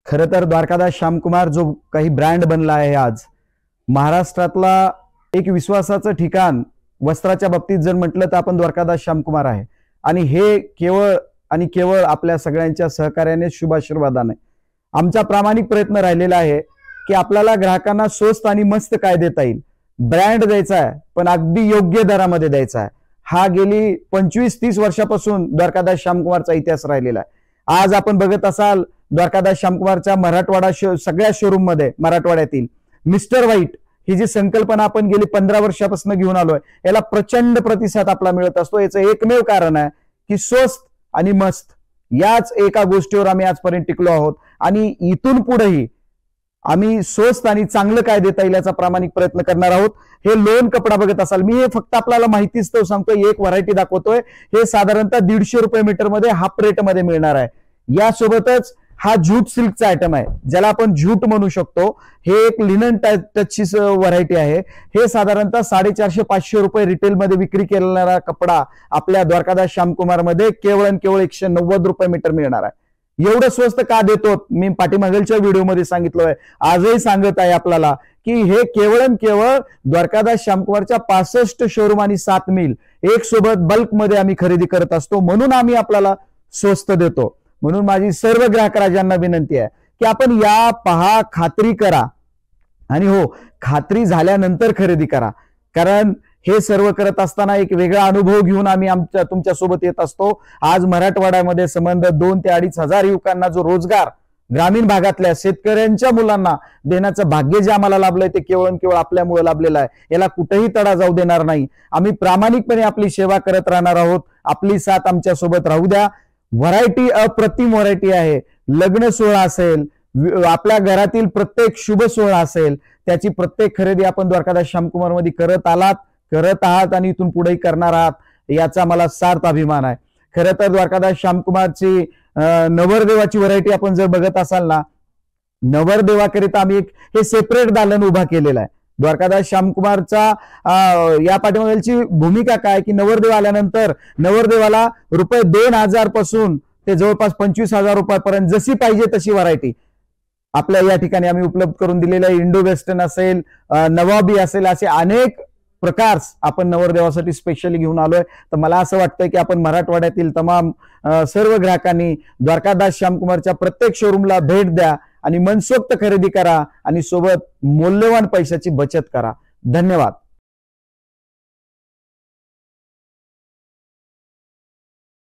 खरं तर द्वारकादास श्यामकुमार जो काही ब्रँड बनला आहे आज महाराष्ट्रातला एक विश्वासाचं ठिकाण वस्त्राच्या बाबतीत जर म्हटलं तर आपण द्वारकादास श्यामकुमार आहे आणि हे केवळ आणि केवळ आपल्या सगळ्यांच्या सहकार्याने शुभाशीर्वादाने आमचा प्रामाणिक प्रयत्न राहिलेला आहे की आपल्याला ग्राहकांना स्वस्त आणि मस्त काय देता येईल, ब्रँड द्यायचा आहे पण अगदी योग्य दरामध्ये द्यायचा आहे। हा गेली 25-30 वर्षापासून द्वारकादास श्यामकुमारचा इतिहास राहिलेला आहे। आज आपण बघत असाल द्वारकादास श्यामकुमारच्या मराठवाडा सगळ्या शोरूम मध्ये मराठवाड्यातील मिस्टर व्हाईट ही जी संकल्पना आपण गेली 15 वर्षापासून घेऊन आलोय याला प्रचंड प्रतिसाद आपला मिळत असतो। याचं एकमेव कारण आहे की स्वस्त आणि मस्त याच एका गोष्टीवर आम्ही आजपर्यंत टिकलो आहोत आणि इथून पुढेही आम्ही स्वस्त आणि चांगलं काय देता येईल याचा प्रामाणिक प्रयत्न करणार आहोत। हे लोन कपडा बघत असाल, मी हे फक्त आपल्याला माहितीच तो सांगतोय, एक व्हरायटी दाखवतोय। हे साधारणतः 150 रुपये मीटर मध्ये हाफ रेट मध्ये मिळणार आहे। यासोबतच हा जूट सिल्कचा आयटम आहे ज्याला आपण जूट म्हणू शकतो। हे एक लिनन टचची व्हरायटी आहे। हे साधारणतः 450-500 रुपये रिटेल मध्ये विक्री केलेला कपडा आपल्या द्वारकादास श्यामकुमार मध्ये केवळ 190 रुपये मीटर मिळणार आहे। एवढं स्वस्त का देतो मी पाठीमागच्या व्हिडिओमध्ये सांगितलंय, आजही सांगत आहे आपल्याला की हे केवळ द्वारकादास श्यामकुमारच्या 65 शोरूम आणि 7 मिल एक सोबत बल्क मध्ये आम्ही खरेदी करत असतो, म्हणून आम्ही आपल्याला स्वस्त देतो। म्हणून माझी सर्व ग्राहक राजांना विनंती आहे की आपण या पहा, खात्री करा आणि हो खात्री झाल्यानंतर खरेदी करा, कारण हे सर्व करत असताना एक वेगळा अनुभव घेऊन आम्ही तुमच्या सोबत येत असतो। आज मराठवाड्यामध्ये संबंध 2 ते 2.5 हजार युवकांना जो रोजगार ग्रामीण भागातल्या शेतकऱ्यांच्या मुलांना देण्याचं भाग्य जे आम्हाला लाभलंय ते केवळ आपल्यामुळे लाभलेलं आहे। याला कुठेही तडा जाऊ देणार नाही। आम्ही प्रामाणिकपणे आपली सेवा करत राहणार आहोत। आपली साथ आमच्या सोबत राहू द्या। व्हरायटी अप्रतिम व्हरायटी आहे। लग्न सोहळा असेल, आपल्या घरातील प्रत्येक शुभ सोहळा असेल, त्याची प्रत्येक खरेदी आपण द्वारकादास श्यामकुमार मध्ये करत आहात आणि इथून पुढेही करणार आहात, याचा मला सार्थ अभिमान आहे। खरं तर द्वारकादास श्यामकुमारची नवरदेवाची व्हरायटी आपण जर बघत असाल ना, नवरदेवाकरिता आम्ही एक हे सेपरेट दालन उभा केलेला आहे। द्वारकादास श्यामकुमारचा या पाठीमागची भूमिका काय की नवरदेव आल्यानंतर नवरदेवाला रुपये 2000 पासून ते जवळपास 25,000 रुपयापर्यंत जशी पाहिजे तशी व्हरायटी आपल्या या ठिकाणी आम्ही उपलब्ध करून दिलेल्या आहे। इंडो वेस्टर्न असेल, नवाबी असेल, असे अनेक प्रकार आपण नवरदेवासाठी स्पेशली घेऊन आलोय। तर मला असं वाटतं की आपण मराठवाड्यातील तमाम सर्व ग्राहकांनी द्वारकादास श्यामकुमारच्या प्रत्येक शोरूमला भेट द्या आणि मनसोक्त खरेदी करा आणि सोबत मौल्यवान पैशाची बचत करा। धन्यवाद।